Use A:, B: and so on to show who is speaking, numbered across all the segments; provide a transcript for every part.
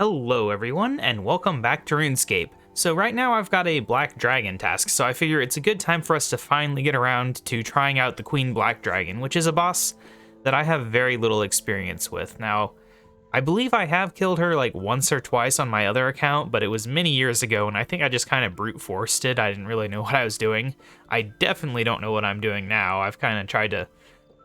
A: Hello everyone, and welcome back to RuneScape. So right now I've got a Black Dragon task, so I figure it's a good time for us to finally get around to trying out the Queen Black Dragon, which is a boss that I have very little experience with. Now, I believe I have killed her like once or twice on my other account, but it was many years ago, and I think I just kind of brute forced it. I didn't really know what I was doing. I definitely don't know what I'm doing now. I've kind of tried to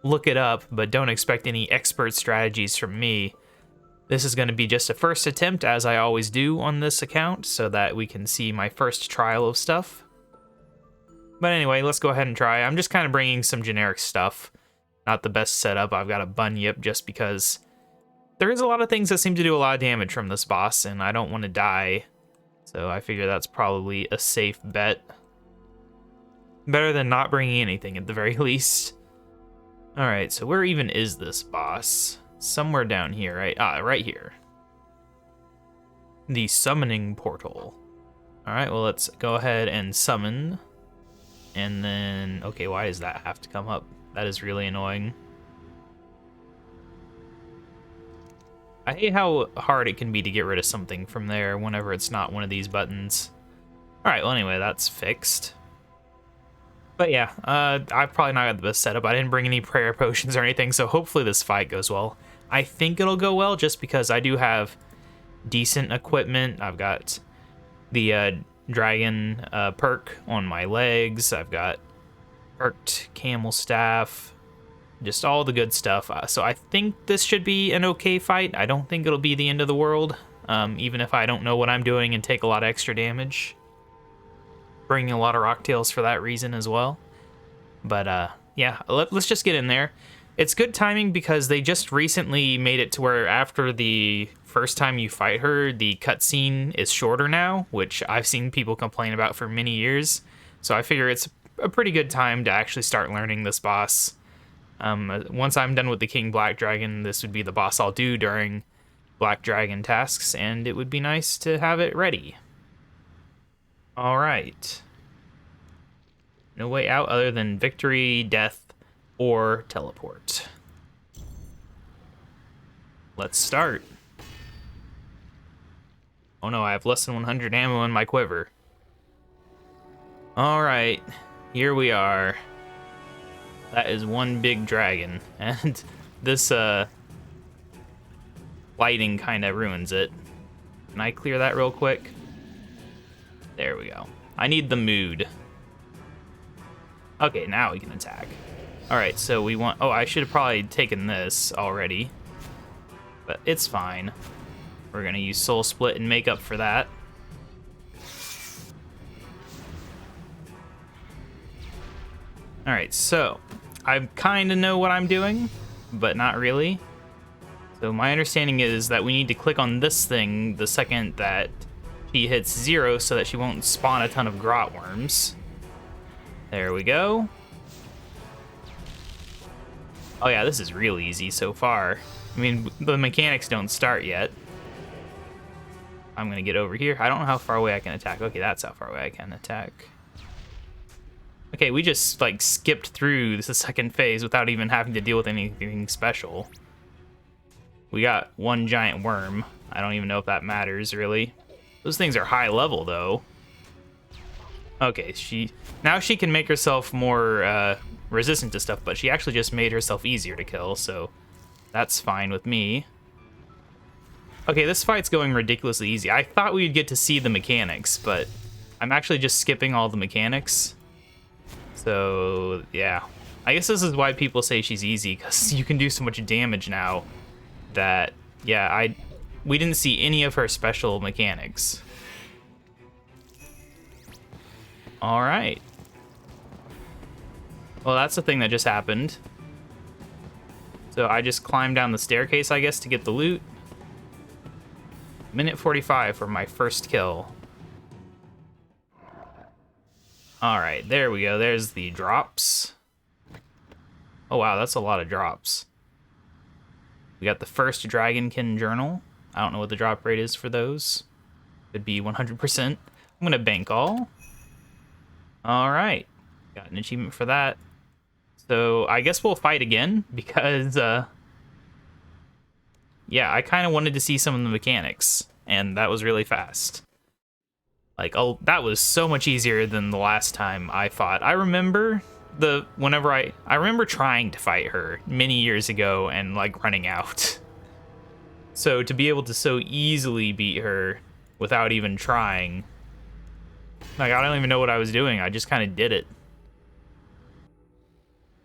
A: look it up, but don't expect any expert strategies from me. This is going to be just a first attempt, as I always do on this account, so that we can see my first trial of stuff. But anyway, let's go ahead and try. I'm just kind of bringing some generic stuff. Not the best setup. I've got a bunyip just because there is a lot of things that seem to do a lot of damage from this boss, and I don't want to die. So I figure that's probably a safe bet. Better than not bringing anything at the very least. Alright, so where even is this boss? Somewhere down here, right? Ah, right here. The summoning portal. Alright, well, let's go ahead and summon. And then, okay, why does that have to come up? That is really annoying. I hate how hard it can be to get rid of something from there whenever it's not one of these buttons. Alright, well, anyway, that's fixed. But yeah, I've probably not got the best setup. I didn't bring any prayer potions or anything, so hopefully this fight goes well. I think it'll go well just because I do have decent equipment. I've got the dragon perk on my legs. I've got perked camel staff. Just all the good stuff. So I think this should be an okay fight. I don't think it'll be the end of the world, even if I don't know what I'm doing and take a lot of extra damage. Bringing a lot of rocktails for that reason as well. But yeah, let's just get in there. It's good timing because they just recently made it to where after the first time you fight her, the cutscene is shorter now, which I've seen people complain about for many years. So I figure it's a pretty good time to actually start learning this boss. Once I'm done with the King Black Dragon, this would be the boss I'll do during Black Dragon tasks, and it would be nice to have it ready. Alright. No way out other than victory, death, or teleport. Let's start. Oh no, I have less than 100 ammo in my quiver. Alright, here we are. That is one big dragon, and this lighting kind of ruins it. Can I clear that real quick? There we go. I need the mood. Okay, now we can attack. Alright, so we want... Oh, I should have probably taken this already. But it's fine. We're going to use Soul Split and make up for that. Alright, so I kind of know what I'm doing, but not really. So my understanding is that we need to click on this thing the second that she hits 0 so that she won't spawn a ton of grot worms. There we go. Oh yeah, this is real easy so far. I mean, the mechanics don't start yet. I'm gonna get over here. I don't know how far away I can attack. Okay, that's how far away I can attack. Okay, we just like skipped through the second phase without even having to deal with anything special. We got one giant worm. I don't even know if that matters really. Those things are high level though. Okay, now she can make herself more resistant to stuff, but she actually just made herself easier to kill, so that's fine with me. Okay, this fight's going ridiculously easy. I thought we'd get to see the mechanics, but I'm actually just skipping all the mechanics. So, yeah. I guess this is why people say she's easy, because you can do so much damage now that, yeah, we didn't see any of her special mechanics. Alright. Well, that's the thing that just happened. So I just climbed down the staircase, I guess, to get the loot. Minute 45 for my first kill. Alright, there we go. There's the drops. Oh wow, that's a lot of drops. We got the first Dragonkin journal. I don't know what the drop rate is for those. Could be 100%. I'm gonna bank all. Alright, got an achievement for that. So I guess we'll fight again because, yeah, I kind of wanted to see some of the mechanics. and that was really fast. Like, oh, that was so much easier than the last time I fought. I remember I remember trying to fight her many years ago and like running out. So to be able to so easily beat her without even trying, like, I don't even know what I was doing. I just kind of did it.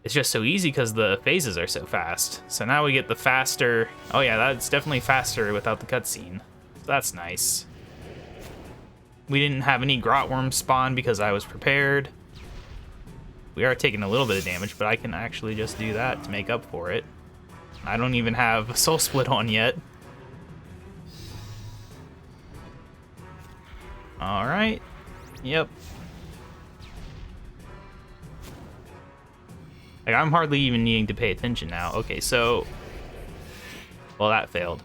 A: It's just so easy because the phases are so fast. So now we get the faster. Oh yeah, that's definitely faster without the cutscene. So that's nice. We didn't have any grot worms spawn because I was prepared. We are taking a little bit of damage, but I can actually just do that to make up for it. I don't even have Soul Split on yet. All right. Yep. Like, I'm hardly even needing to pay attention now. Okay, so... Well, that failed.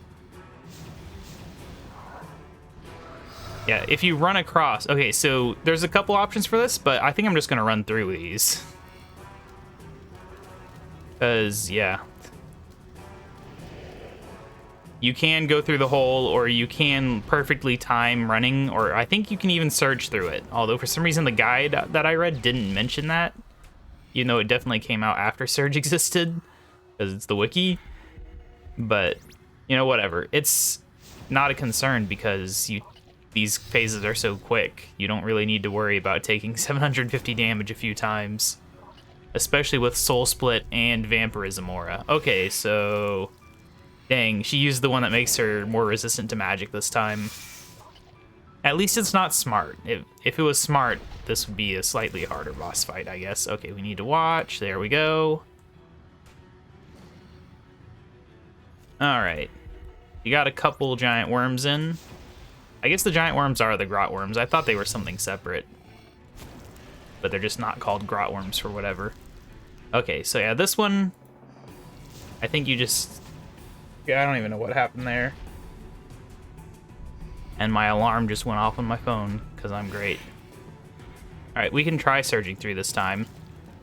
A: Yeah, if you run across... Okay, so there's a couple options for this, but I think I'm just going to run through these. Because, yeah. You can go through the hole, or you can perfectly time running, or I think you can even surge through it. Although, for some reason, the guide that I read didn't mention that. You know, it definitely came out after Surge existed, because it's the wiki. But, you know, whatever. It's not a concern because these phases are so quick. You don't really need to worry about taking 750 damage a few times. Especially with Soul Split and Vampirism Aura. Okay, so... Dang, she used the one that makes her more resistant to magic this time. At least it's not smart. If it was smart, this would be a slightly harder boss fight, I guess. Okay, we need to watch. There we go. Alright. You got a couple giant worms in. I guess the giant worms are the grot worms. I thought they were something separate. But they're just not called grot worms for whatever. Okay, so yeah, this one... I think you just... Yeah, I don't even know what happened there. And my alarm just went off on my phone, because I'm great. Alright, we can try surging through this time.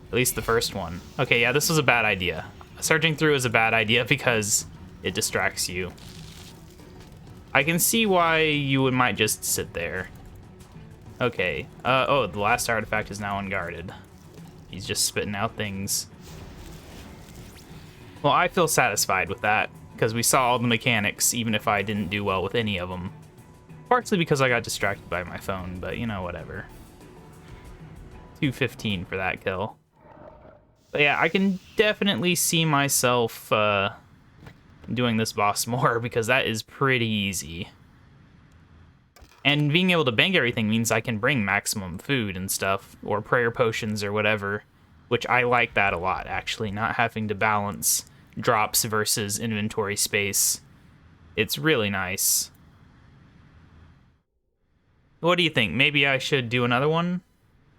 A: At least the first one. Okay, yeah, this was a bad idea. Surging through is a bad idea because it distracts you. I can see why you might just sit there. Okay. Oh, the last artifact is now unguarded. He's just spitting out things. Well, I feel satisfied with that, because we saw all the mechanics, even if I didn't do well with any of them. Partially because I got distracted by my phone, but you know, whatever. 215 for that kill. But yeah, I can definitely see myself doing this boss more, because that is pretty easy. And being able to bank everything means I can bring maximum food and stuff, or prayer potions or whatever, which I like that a lot, actually, not having to balance drops versus inventory space. It's really nice. What do you think? Maybe I should do another one?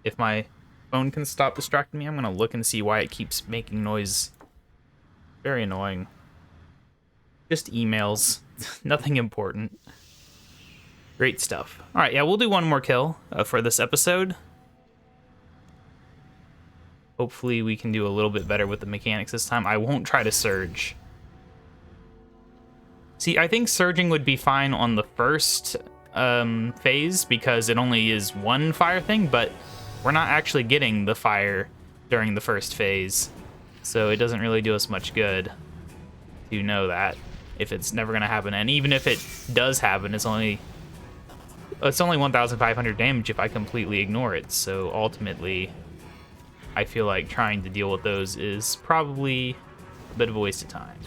A: If my phone can stop distracting me, I'm gonna look and see why it keeps making noise. Very annoying. Just emails. Nothing important. Great stuff. Alright, yeah, we'll do one more kill for this episode. Hopefully we can do a little bit better with the mechanics this time. I won't try to surge. See, I think surging would be fine on the first phase because it only is one fire thing, but we're not actually getting the fire during the first phase. So it doesn't really do us much good to know that if it's never going to happen. And even if it does happen, it's only 1,500 damage if I completely ignore it. So ultimately, I feel like trying to deal with those is probably a bit of a waste of time.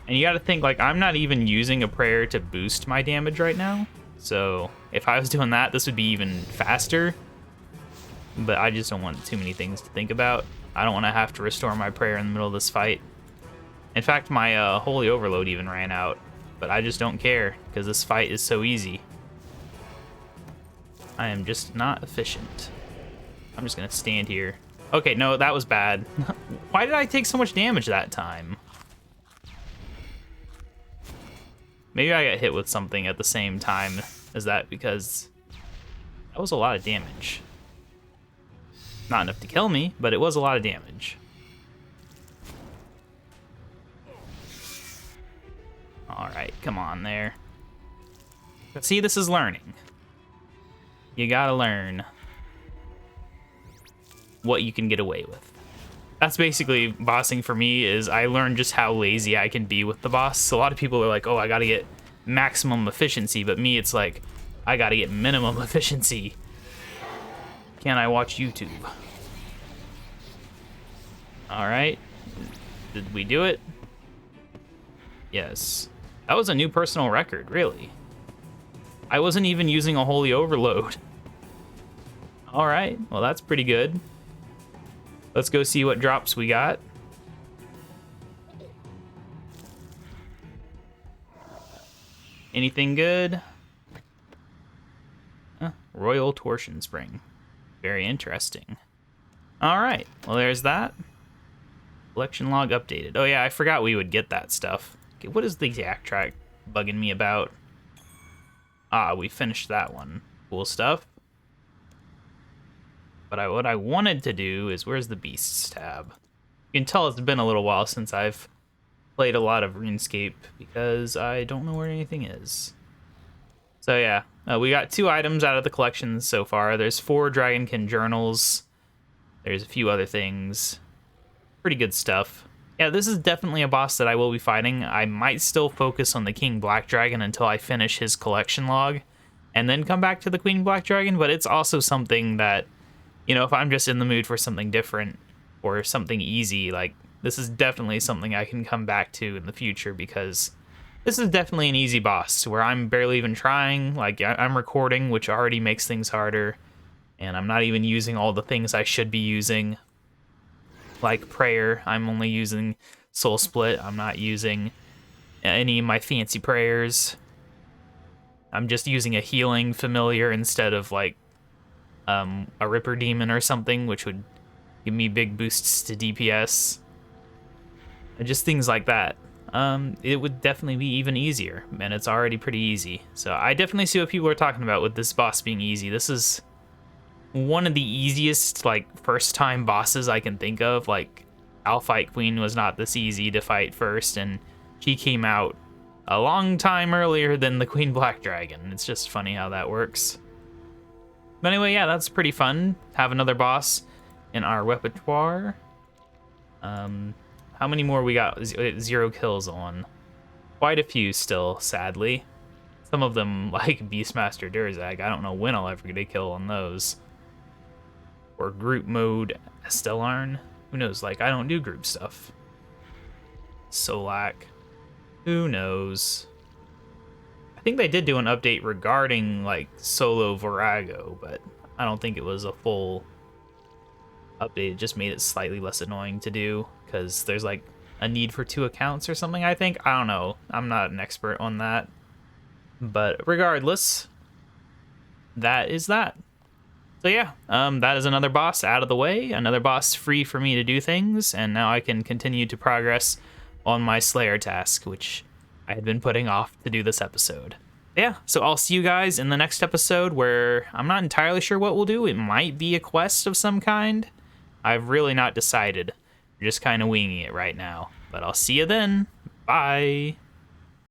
A: And you gotta think, like, I'm not even using a prayer to boost my damage right now. So if I was doing that, this would be even faster. But I just don't want too many things to think about. I don't want to have to restore my prayer in the middle of this fight. In fact, my Holy Overload even ran out. But I just don't care, because this fight is so easy. I am just not efficient. I'm just gonna stand here. Okay, no, that was bad. Why did I take so much damage that time? Maybe I got hit with something at the same time as that, because that was a lot of damage. Not enough to kill me, but it was a lot of damage. All right, come on there. But see, this is learning. You gotta learn what you can get away with. That's basically bossing for me, is I learned just how lazy I can be with the boss. So a lot of people are like, oh, I gotta get maximum efficiency, but me, it's like, I gotta get minimum efficiency. Can I watch YouTube? All right, did we do it? Yes. That was a new personal record, really. I wasn't even using a holy overload. All right, well, that's pretty good. Let's go see what drops we got. Anything good? Royal Torsion Spring. Very interesting. All right, well, there's that. Collection log updated. Oh yeah, I forgot we would get that stuff. Okay, what is the yak track bugging me about? Ah, we finished that one. Cool stuff. But what I wanted to do is, where's the Beasts tab? You can tell it's been a little while since I've played a lot of RuneScape because I don't know where anything is. So yeah, we got 2 items out of the collection so far. There's 4 Dragonkin journals. There's a few other things. Pretty good stuff. Yeah, this is definitely a boss that I will be fighting. I might still focus on the King Black Dragon until I finish his collection log, and then come back to the Queen Black Dragon, but it's also something that, you know, if I'm just in the mood for something different or something easy, like, this is definitely something I can come back to in the future, because this is definitely an easy boss where I'm barely even trying. Like, I'm recording, which already makes things harder, and I'm not even using all the things I should be using. Like prayer, I'm only using Soul Split. I'm not using any of my fancy prayers. I'm just using a healing familiar instead of like a Ripper Demon or something, which would give me big boosts to DPS. And just things like that. It would definitely be even easier, and it's already pretty easy. So I definitely see what people are talking about with this boss being easy. This is one of the easiest, like, first-time bosses I can think of. Like, Alphite Queen was not this easy to fight first, and she came out a long time earlier than the Queen Black Dragon. It's just funny how that works. But anyway, yeah, that's pretty fun. Have another boss in our repertoire. How many more we got 0 kills on? Quite a few still, sadly. Some of them, like Beastmaster Durzag, I don't know when I'll ever get a kill on those. Or group mode Stellarn. Who knows? Like, I don't do group stuff. Solak. Who knows? I think they did do an update regarding, like, solo Virago, but I don't think it was a full update. It just made it slightly less annoying to do, because there's, like, a need for 2 accounts or something, I think. I don't know. I'm not an expert on that. But regardless, that is that. So yeah, that is another boss out of the way, another boss free for me to do things, and now I can continue to progress on my Slayer task, which I had been putting off to do this episode. Yeah, so I'll see you guys in the next episode, where I'm not entirely sure what we'll do. It might be a quest of some kind. I've really not decided. We're just kind of winging it right now. But I'll see you then. Bye.